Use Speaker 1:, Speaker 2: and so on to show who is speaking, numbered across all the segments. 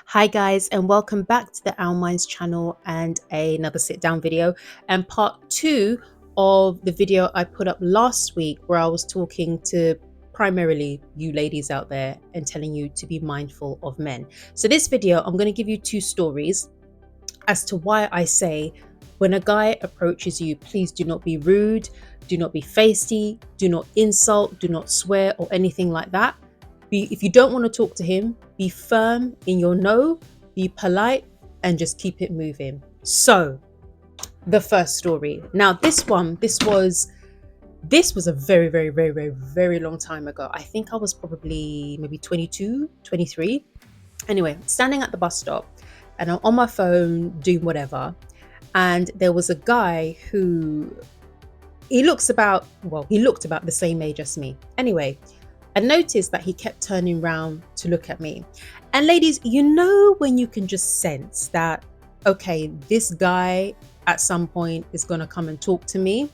Speaker 1: Hi guys, and welcome back to the Our Minds channel and another sit down video and part 2 of the video I put up last week where I was talking to primarily you ladies out there and telling you to be mindful of men. So this video I'm going to give you 2 stories as to why I say when a guy approaches you, please do not be rude, do not be feisty, do not insult, do not swear or anything like that. If you don't want to talk to him, be firm in your no, be polite, and just keep it moving. So, the first story. Now, this was a very, very, very, very, very long time ago. I think I was probably maybe 22, 23. Anyway, standing at the bus stop, and I'm on my phone doing whatever. And there was a guy who he looked about the same age as me. Anyway, I noticed that he kept turning around to look at me. And ladies, you know when you can just sense that, okay, this guy at some point is going to come and talk to me.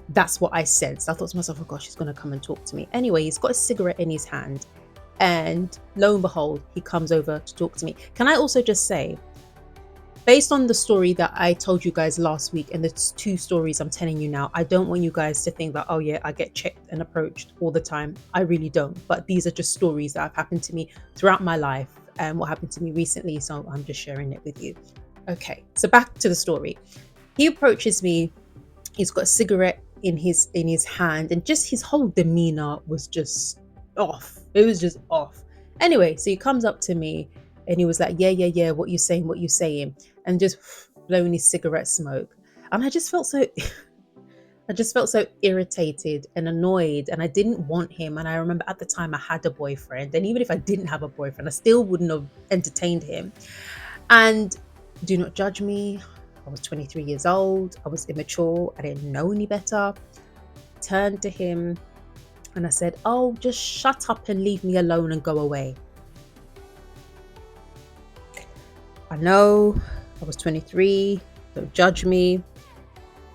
Speaker 1: That's what I sensed. I thought to myself, oh gosh, he's going to come and talk to me. Anyway, he's got a cigarette in his hand. And lo and behold, he comes over to talk to me. Can I also just say, based on the story that I told you guys last week and the 2 stories I'm telling you now, I don't want you guys to think that, oh yeah, I get checked and approached all the time. I really don't. But these are just stories that have happened to me throughout my life and what happened to me recently. So I'm just sharing it with you. Okay, so back to the story. He approaches me. He's got a cigarette in his hand and just his whole demeanor was just off. It was just off. Anyway, so he comes up to me and he was like, yeah, what you saying? And just blowing his cigarette smoke. And I just felt so irritated and annoyed, and I didn't want him. And I remember at the time I had a boyfriend, and even if I didn't have a boyfriend, I still wouldn't have entertained him. And do not judge me. I was 23 years old. I was immature. I didn't know any better. Turned to him and I said, oh, just shut up and leave me alone and go away. I know I was 23, don't judge me.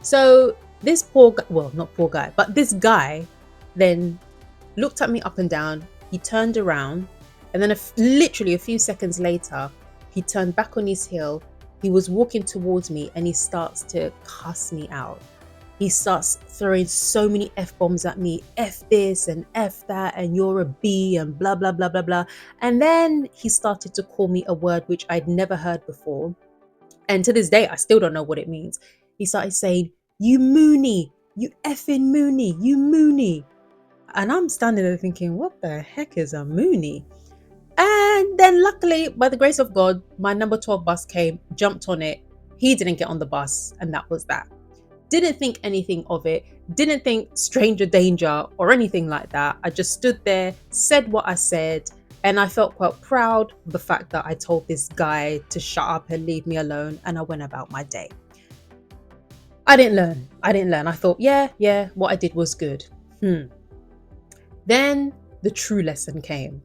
Speaker 1: So this poor guy, well, not poor guy, but this guy then looked at me up and down. He turned around and then literally a few seconds later, he turned back on his heel. He was walking towards me and he starts to cuss me out. He starts throwing so many F-bombs at me. F this and F that and you're a B and blah, blah, blah, blah, blah. And then he started to call me a word which I'd never heard before. And to this day, I still don't know what it means. He started saying, you moony, you effing moony, you moony. And I'm standing there thinking, what the heck is a moony? And then luckily, by the grace of God, my number 12 bus came, jumped on it. He didn't get on the bus and that was that. Didn't think anything of it, didn't think stranger danger or anything like that. I just stood there, said what I said, and I felt quite proud of the fact that I told this guy to shut up and leave me alone, and I went about my day. I didn't learn. I thought, yeah, what I did was good. Then the true lesson came.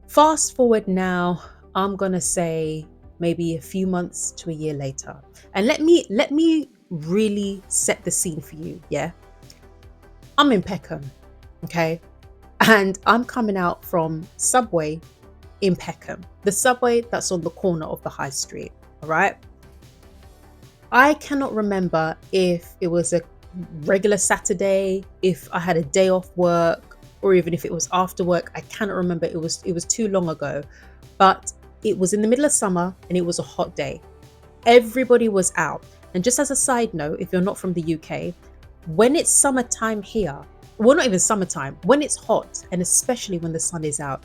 Speaker 1: Fast forward now, I'm gonna say maybe a few months to a year later. And let me really set the scene for you, yeah? I'm in Peckham, okay? And I'm coming out from Subway in Peckham, the Subway that's on the corner of the high street, all right? I cannot remember if it was a regular Saturday, if I had a day off work, or even if it was after work. I cannot remember. It was too long ago, but it was in the middle of summer and it was a hot day. Everybody was out. And just as a side note, if you're not from the UK, when it's summertime here, well, not even summertime, when it's hot, and especially when the sun is out,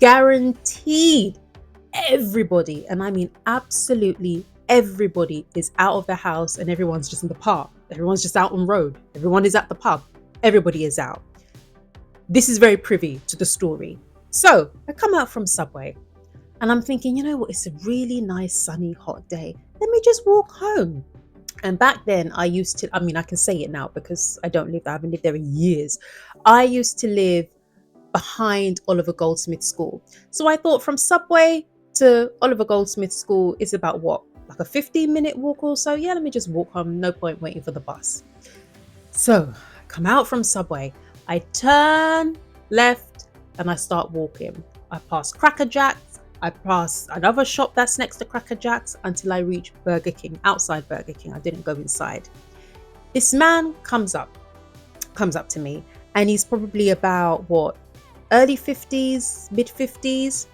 Speaker 1: guaranteed everybody, and I mean absolutely everybody, is out of the house and everyone's just in the park. Everyone's just out on road. Everyone is at the pub. Everybody is out. This is very privy to the story. So I come out from Subway and I'm thinking, you know what? It's a really nice, sunny, hot day. Let me just walk home. And back then I can say it now because I haven't lived there in years. I used to live behind Oliver Goldsmith School. So I thought from Subway to Oliver Goldsmith School is about what? Like a 15-minute walk or so. Yeah, let me just walk home. No point waiting for the bus. So I come out from Subway. I turn left and I start walking. I pass Cracker Jacks. I pass another shop that's next to Cracker Jack's until I reach Burger King, outside Burger King. I didn't go inside. This man comes up to me, and he's probably about what, early 50s, mid 50s.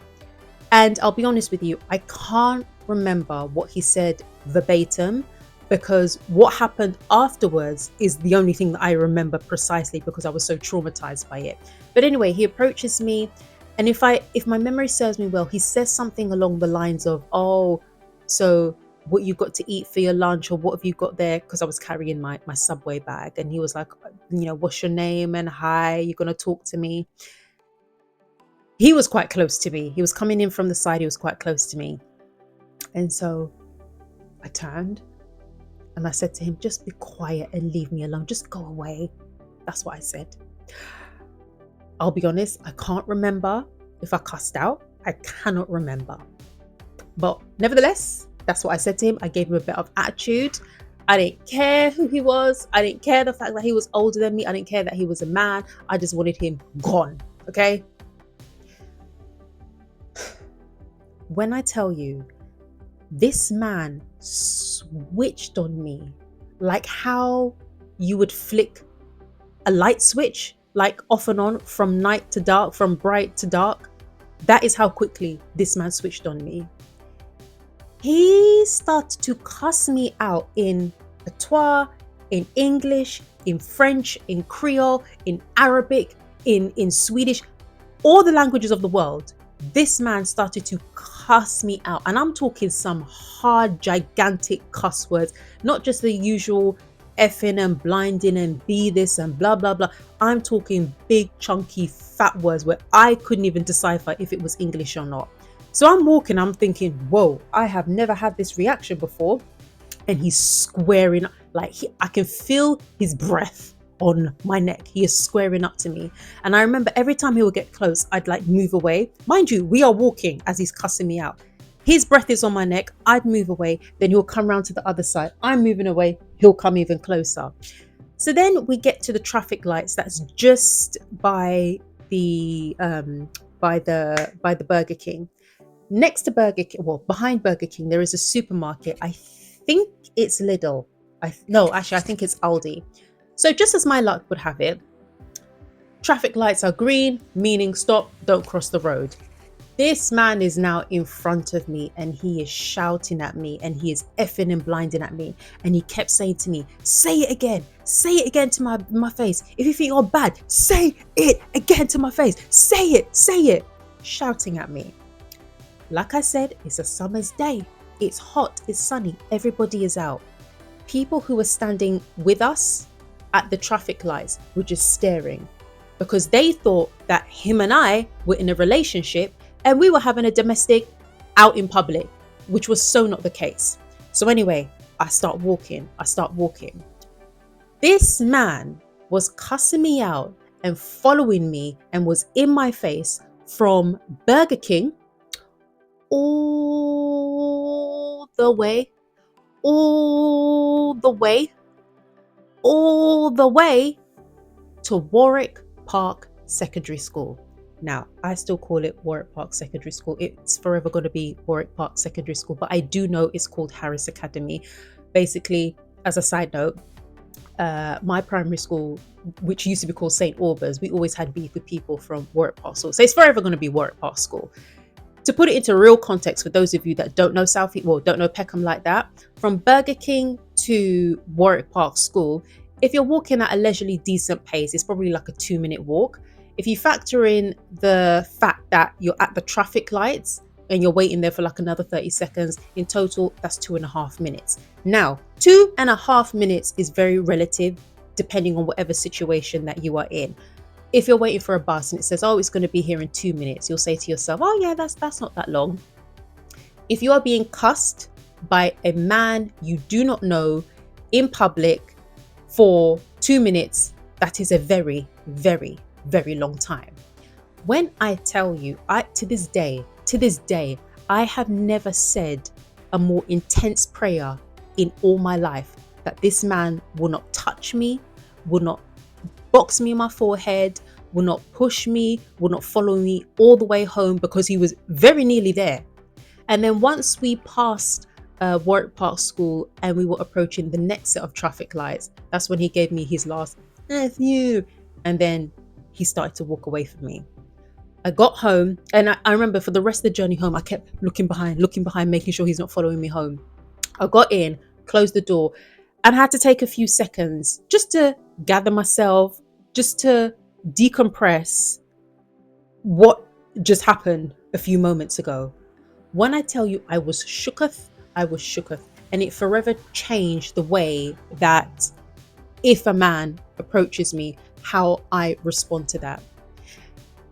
Speaker 1: And I'll be honest with you, I can't remember what he said verbatim, because what happened afterwards is the only thing that I remember precisely, because I was so traumatized by it. But anyway, he approaches me, and if my memory serves me well, he says something along the lines of, "Oh, so what you got to eat for your lunch, or what have you got there?" Because I was carrying my Subway bag, and he was like, "What's your name? And hi, you're gonna talk to me." He was quite close to me. He was coming in from the side. He was quite close to me. And so I turned and I said to him, "Just be quiet and leave me alone. Just go away." That's what I said. I'll be honest, I can't remember if I cussed out. I cannot remember. But nevertheless, that's what I said to him. I gave him a bit of attitude. I didn't care who he was. I didn't care the fact that he was older than me. I didn't care that he was a man. I just wanted him gone. Okay? When I tell you, this man switched on me like how you would flick a light switch, like off and on, from night to dark, from bright to dark. That is how quickly this man switched on me. He started to cuss me out in patois, in English, in French, in Creole, in Arabic, in Swedish, all the languages of the world. This man started to cuss me out, and I'm talking some hard, gigantic cuss words, not just the usual effing and blinding and be this and blah blah blah. I'm talking big, chunky, fat words where I couldn't even decipher if it was English or not. So I'm walking, I'm thinking, whoa, I have never had this reaction before. And he's squaring up, like I can feel his breath on my neck. He is squaring up to me. And I remember every time he would get close, I'd like move away. Mind you, we are walking as he's cussing me out. His breath is on my neck. I'd move away. Then he'll come around to the other side. I'm moving away. He'll come even closer. So then we get to the traffic lights that's just by the Burger King. Next to Burger King, well, behind Burger King, there is a supermarket. I think it's Lidl. I think it's Aldi. So just as my luck would have it, traffic lights are green, meaning stop, don't cross the road. This man is now in front of me, and he is shouting at me, and he is effing and blinding at me. And he kept saying to me, say it again to my face. If you think you're bad, say it again to my face. Say it, shouting at me. Like I said, it's a summer's day. It's hot, it's sunny, everybody is out. People who were standing with us at the traffic lights were just staring, because they thought that him and I were in a relationship and we were having a domestic out in public, which was so not the case. So anyway, I start walking. This man was cussing me out and following me and was in my face from Burger King all the way to Warwick Park Secondary School. Now, I still call it Warwick Park Secondary School. It's forever going to be Warwick Park Secondary School, but I do know it's called Harris Academy. Basically, as a side note, my primary school, which used to be called St. Albans, we always had beef with people from Warwick Park School. So it's forever going to be Warwick Park School. To put it into real context for those of you that don't know don't know Peckham like that, from Burger King to Warwick Park School, if you're walking at a leisurely decent pace, it's probably like a 2-minute walk. If you factor in the fact that you're at the traffic lights and you're waiting there for like another 30 seconds, in total, that's 2.5 minutes. Now, 2.5 minutes is very relative depending on whatever situation that you are in. If you're waiting for a bus and it says, oh, it's going to be here in 2 minutes, you'll say to yourself, oh yeah, that's not that long. If you are being cussed by a man you do not know in public for 2 minutes, that is a very, very, very long time. When I tell you, to this day, I have never said a more intense prayer in all my life that this man will not touch me, will not box me in my forehead, will not push me, will not follow me all the way home because he was very nearly there. And then once we passed Warwick Park School and we were approaching the next set of traffic lights, that's when he gave me his last F you. And then he started to walk away from me. I got home and I remember for the rest of the journey home, I kept looking behind, making sure he's not following me home. I got in, closed the door, and had to take a few seconds just to gather myself, just to decompress what just happened a few moments ago. When I tell you I was shooketh, I was shooketh. And it forever changed the way that if a man approaches me, how I respond to that.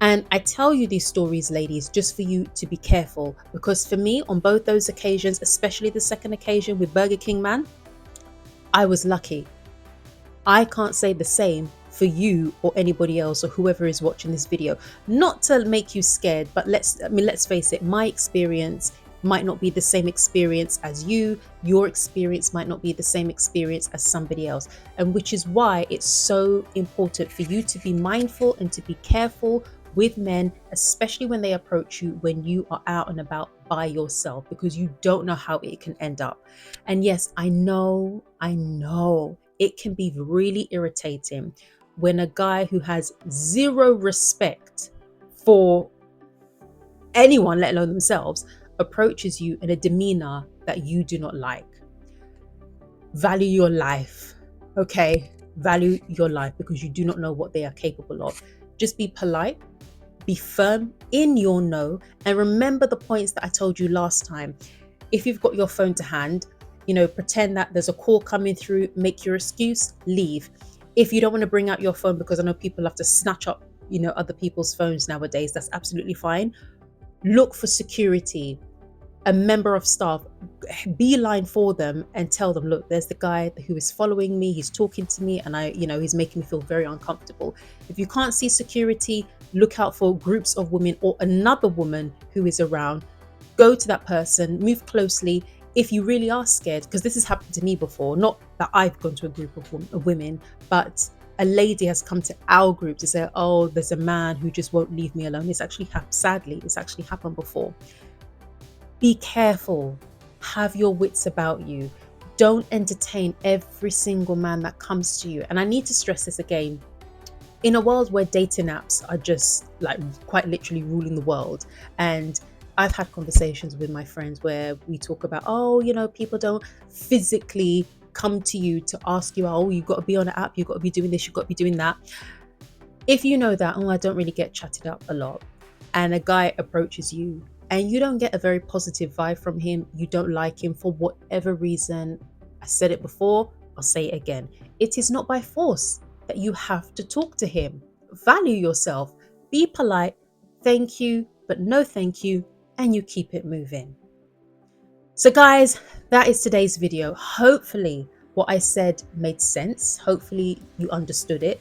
Speaker 1: And I tell you these stories, ladies, just for you to be careful, because for me, on both those occasions, especially the second occasion with Burger King Man, I was lucky. I can't say the same for you or anybody else or whoever is watching this video. Not to make you scared, but let's face it, my experience might not be the same experience as you. Your experience might not be the same experience as somebody else. And which is why it's so important for you to be mindful and to be careful with men, especially when they approach you when you are out and about by yourself, because you don't know how it can end up. And yes, I know it can be really irritating when a guy who has zero respect for anyone, let alone themselves, approaches you in a demeanor that you do not like. Value your life, okay? Value your life, because you do not know what they are capable of. Just be polite, be firm in your no, and remember the points that I told you last time. If you've got your phone to hand, pretend that there's a call coming through, make your excuse, leave. If you don't want to bring out your phone, because I know people have to snatch up, other people's phones nowadays, that's absolutely fine. Look for security, a member of staff, beeline for them and tell them, look, there's the guy who is following me, he's talking to me, and he's making me feel very uncomfortable. If you can't see security, look out for groups of women or another woman who is around. Go to that person, move closely. If you really are scared, because this has happened to me before, not that I've gone to a group of women, but a lady has come to our group to say, oh, there's a man who just won't leave me alone. Sadly, it's actually happened before. Be careful. Have your wits about you. Don't entertain every single man that comes to you. And I need to stress this again. In a world where dating apps are just like quite literally ruling the world, and I've had conversations with my friends where we talk about, people don't physically come to you to ask you, oh, you've got to be on an app, you've got to be doing this, you've got to be doing that. If you know that, I don't really get chatted up a lot, and a guy approaches you and you don't get a very positive vibe from him, you don't like him for whatever reason, I said it before, I'll say it again. It is not by force that you have to talk to him. Value yourself, be polite, thank you, but no thank you, and you keep it moving. So guys, that is today's video. Hopefully what I said made sense. Hopefully you understood it.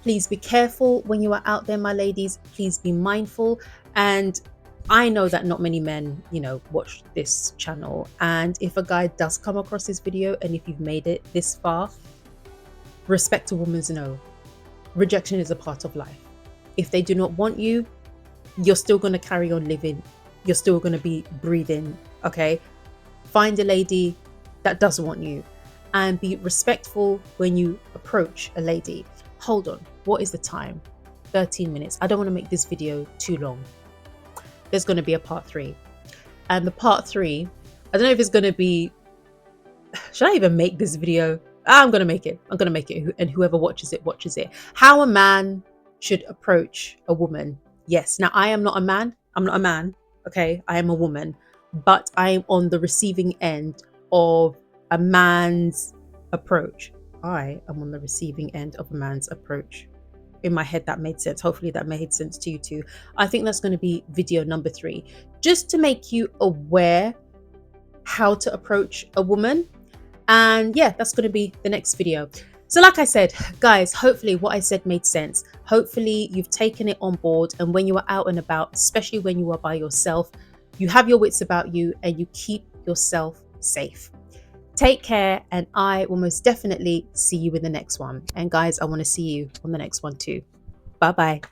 Speaker 1: Please be careful when you are out there, my ladies. Please be mindful. And I know that not many men, watch this channel. And if a guy does come across this video, and if you've made it this far, respect a woman's no. Rejection is a part of life. If they do not want you, you're still going to carry on living. You're still going to be breathing, okay? Find a lady that doesn't want you, and be respectful when you approach a lady. Hold on, what is the time? 13 minutes. I don't want to make this video too long. There's going to be a part 3. And the part 3, I don't know if it's going to be, should I even make this video? I'm going to make it. I'm going to make it. And whoever watches it, watches it. How a man should approach a woman. Yes. Now, I am not a man. I'm not a man. Okay. I am a woman. But I am on the receiving end of a man's approach. I am on the receiving end of a man's approach. In my head, that made sense. Hopefully that made sense to you too. I think that's going to be video number 3. Just to make you aware how to approach a woman. And yeah, that's going to be the next video. So like I said, guys, hopefully what I said made sense. Hopefully you've taken it on board. And when you are out and about, especially when you are by yourself, you have your wits about you and you keep yourself safe. Take care, and I will most definitely see you in the next one. And guys, I want to see you on the next one too. Bye-bye.